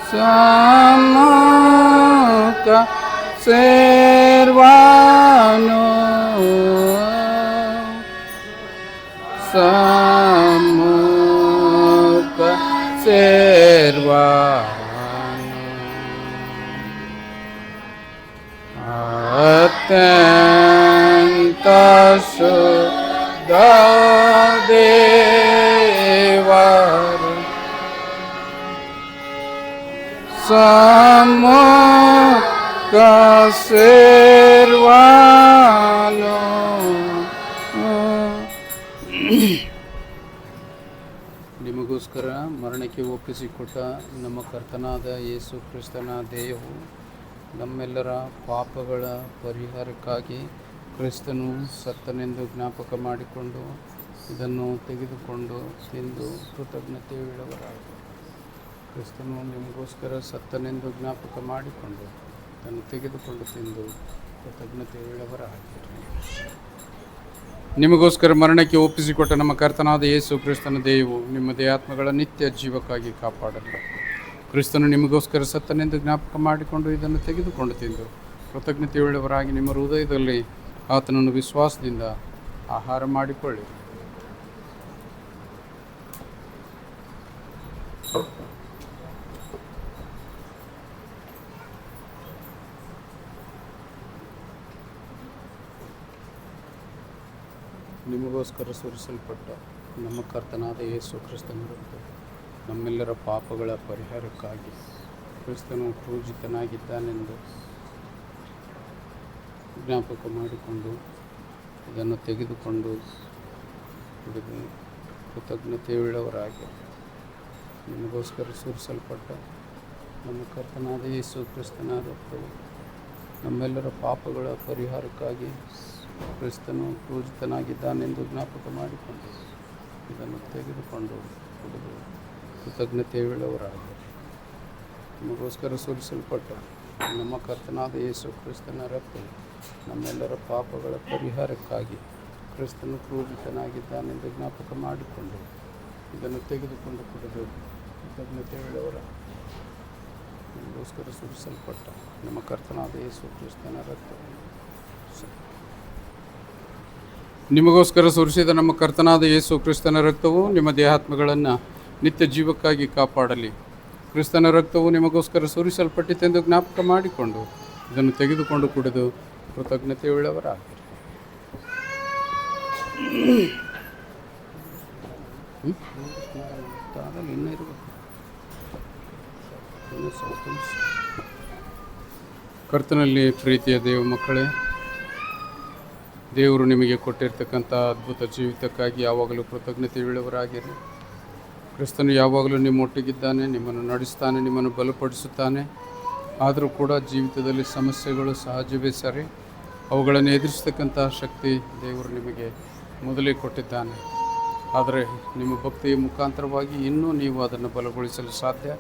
ಸಮ್ಮುಖ ಸೇರ್ವಾನು ಸಮ್ಮುಖ ಸೇರ್ವಾನು ಅತ್ಯಂತ ಶುದ್ಧ ದೇವರು ಸಮ್ಮುಖ ಸೇರ್ವಾನು ನಿಮಗೋಸ್ಕರ ಮರಣಕ್ಕೆ ಒಪ್ಪಿಸಿಕೊಟ್ಟ ನಮ್ಮ ಕರ್ತನಾದ ಯೇಸು ಕ್ರಿಸ್ತನ ದೇಹವು ನಮ್ಮೆಲ್ಲರ ಪಾಪಗಳ ಪರಿಹಾರಕ್ಕಾಗಿ ಕ್ರಿಸ್ತನು ಸತ್ತನೆಂದು ಜ್ಞಾಪಕ ಮಾಡಿಕೊಂಡು ಇದನ್ನು ತೆಗೆದುಕೊಂಡು ತಿಂದು ಕೃತಜ್ಞತೆಯುಳ್ಳವರಾಗಿ ಕ್ರಿಸ್ತನು ನಿಮಗೋಸ್ಕರ ಸತ್ತನೆಂದು ಜ್ಞಾಪಕ ಮಾಡಿಕೊಂಡು ಇದನ್ನು ತೆಗೆದುಕೊಂಡು ತಿಂದು ಕೃತಜ್ಞತೆಯುಳ್ಳವರಾಗಿರಿ. ನಿಮಗೋಸ್ಕರ ಮರಣಕ್ಕೆ ಒಪ್ಪಿಸಿಕೊಟ್ಟ ನಮ್ಮ ಕರ್ತನಾದ ಯೇಸು ಕ್ರಿಸ್ತನ ದೇಹವು ನಿಮ್ಮ ದೇಹಾತ್ಮಗಳ ನಿತ್ಯ ಜೀವಕ್ಕಾಗಿ ಕಾಪಾಡಲಿ. ಕ್ರಿಸ್ತನು ನಿಮಗೋಸ್ಕರ ಸತ್ತನೆಂದು ಜ್ಞಾಪಕ ಮಾಡಿಕೊಂಡು ಇದನ್ನು ತೆಗೆದುಕೊಂಡು ತಿಂದು ಕೃತಜ್ಞತೆಯುಳ್ಳವರಾಗಿ ನಿಮ್ಮ ಹೃದಯದಲ್ಲಿ ಆತನನ್ನು ವಿಶ್ವಾಸದಿಂದ ಆಹಾರ ಮಾಡಿಕೊಳ್ಳಿ. ನಿಮಗೋಸ್ಕರ ಸುರಿಸಲ್ಪಟ್ಟ ನಮ್ಮ ಕರ್ತನಾದ ಯೇಸು ಕ್ರಿಸ್ತನ ನಮ್ಮೆಲ್ಲರ ಪಾಪಗಳ ಪರಿಹಾರಕ್ಕಾಗಿ ಕ್ರಿಸ್ತನು ಪೂಜಿತನಾಗಿದ್ದಾನೆಂದು ಜ್ಞಾಪಕ ಮಾಡಿಕೊಂಡು ಇದನ್ನು ತೆಗೆದುಕೊಂಡು ಕುಡಿದು ಕೃತಜ್ಞತೆಯುಳ್ಳವರಾಗಿ ನಿಮಗೋಸ್ಕರ ಸುರಿಸಲ್ಪಟ್ಟ ನಮ್ಮ ಕರ್ತನಾದ ಯೇಸು ಕ್ರಿಸ್ತನ ರಕ್ತವು ನಮ್ಮೆಲ್ಲರ ಪಾಪಗಳ ಪರಿಹಾರಕ್ಕಾಗಿ ಕ್ರಿಸ್ತನು ಪೂಜಿತನಾಗಿದ್ದಾನೆಂದು ಜ್ಞಾಪಕ ಮಾಡಿಕೊಂಡು ಇದನ್ನು ತೆಗೆದುಕೊಂಡು ಕುಡಿದು ಕೃತಜ್ಞತೆಯುಳ್ಳವರಾಗಿ ನಿಮಗೋಸ್ಕರ ಸುರಿಸಲ್ಪಟ್ಟ ನಮ್ಮ ಕರ್ತನಾದ ಯೇಸು ಕ್ರಿಸ್ತನ ರಕ್ತವು ನಮ್ಮೆಲ್ಲರ ಪಾಪಗಳ ಪರಿಹಾರಕ್ಕಾಗಿ ಕ್ರಿಸ್ತನು ಪೂಜಿತನಾಗಿದ್ದಾನೆಂದು ಜ್ಞಾಪಕ ಮಾಡಿಕೊಂಡು ಇದನ್ನು ತೆಗೆದುಕೊಂಡು ಕುಡಿದು ಕೃತಜ್ಞತೆಯುಳ್ಳವರಾಗಿ ನಿಮಗೋಸ್ಕರ ಸುರಿಸಲ್ಪಟ್ಟ ನಮ್ಮ ಕರ್ತನಾದ ಯೇಸು ಕ್ರಿಸ್ತನ ರಕ್ತವು ನಿಮಗೋಸ್ಕರ ಸುರಿಸಿದ ನಮ್ಮ ಕರ್ತನಾದ ಯೇಸು ಕ್ರಿಸ್ತನ ರಕ್ತವು ನಿಮ್ಮ ದೇಹಾತ್ಮಗಳನ್ನು ನಿತ್ಯ ಜೀವಕ್ಕಾಗಿ ಕಾಪಾಡಲಿ. ಕ್ರಿಸ್ತನ ರಕ್ತವು ನಿಮಗೋಸ್ಕರ ಸುರಿಸಲ್ಪಟ್ಟಿತೆಂದು ಜ್ಞಾಪಕ ಮಾಡಿಕೊಂಡು ಇದನ್ನು ತೆಗೆದುಕೊಂಡು ಕುಡಿದು ಕೃತಜ್ಞತೆಯುಳ್ಳವರಾಗಿರಿ. ಕರ್ತನಲ್ಲಿ ಪ್ರೀತಿಯ ದೇವ ಮಕ್ಕಳೇ, ದೇವರು ನಿಮಗೆ ಕೊಟ್ಟಿರ್ತಕ್ಕಂಥ ಅದ್ಭುತ ಜೀವಿತಕ್ಕಾಗಿ ಯಾವಾಗಲೂ ಕೃತಜ್ಞತೆಯುಳ್ಳವರಾಗಿರಿ. ಕ್ರಿಸ್ತನು ಯಾವಾಗಲೂ ನಿಮ್ಮೊಟ್ಟಿಗಿದ್ದಾನೆ, ನಿಮ್ಮನ್ನು ನಡೆಸ್ತಾನೆ, ನಿಮ್ಮನ್ನು ಬಲಪಡಿಸುತ್ತಾನೆ. ಆದರೂ ಕೂಡ ಜೀವಿತದಲ್ಲಿ ಸಮಸ್ಯೆಗಳು ಸಹಜವೇ ಸರಿ, ಅವುಗಳನ್ನು ಎದುರಿಸ್ತಕ್ಕಂಥ ಶಕ್ತಿ ದೇವರು ನಿಮಗೆ ಮೊದಲೇ ಕೊಟ್ಟಿದ್ದಾನೆ. ಆದರೆ ನಿಮ್ಮ ಭಕ್ತಿಯ ಮುಖಾಂತರವಾಗಿ ಇನ್ನೂ ನೀವು ಅದನ್ನು ಬಲಗೊಳಿಸಲು ಸಾಧ್ಯ.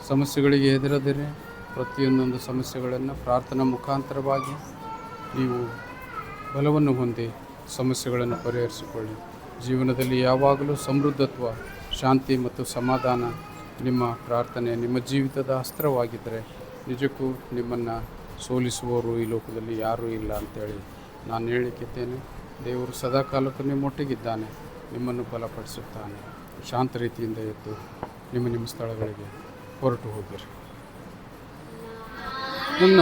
ಸಮಸ್ಯೆಗಳಿಗೆ ಹೆದರದಿರಿ. ಪ್ರತಿಯೊಂದೊಂದು ಸಮಸ್ಯೆಗಳನ್ನು ಪ್ರಾರ್ಥನಾ ಮುಖಾಂತರವಾಗಿ ನೀವು ಬಲವನ್ನು ಹೊಂದಿ ಸಮಸ್ಯೆಗಳನ್ನು ಪರಿಹರಿಸಿಕೊಳ್ಳಿ. ಜೀವನದಲ್ಲಿ ಯಾವಾಗಲೂ ಸಮೃದ್ಧತ್ವ, ಶಾಂತಿ ಮತ್ತು ಸಮಾಧಾನ ನಿಮ್ಮ ಪ್ರಾರ್ಥನೆ, ನಿಮ್ಮ ಜೀವಿತದ ಅಸ್ತ್ರವಾಗಿದ್ದರೆ ನಿಜಕ್ಕೂ ನಿಮ್ಮನ್ನು ಸೋಲಿಸುವವರು ಈ ಲೋಕದಲ್ಲಿ ಯಾರೂ ಇಲ್ಲ ಅಂತೇಳಿ ನಾನು ಹೇಳಿದ್ದೇನೆ. ದೇವರು ಸದಾಕಾಲಕ್ಕೂ ನಿಮ್ಮೊಟ್ಟಿಗಿದ್ದಾನೆ, ನಿಮ್ಮನ್ನು ಬಲಪಡಿಸುತ್ತಾನೆ. ಶಾಂತ ರೀತಿಯಿಂದ ಎದ್ದು ನಿಮ್ಮ ಸ್ಥಳಗಳಿಗೆ ಹೊರಟು ಹೋಗಿರಿ. ನನ್ನ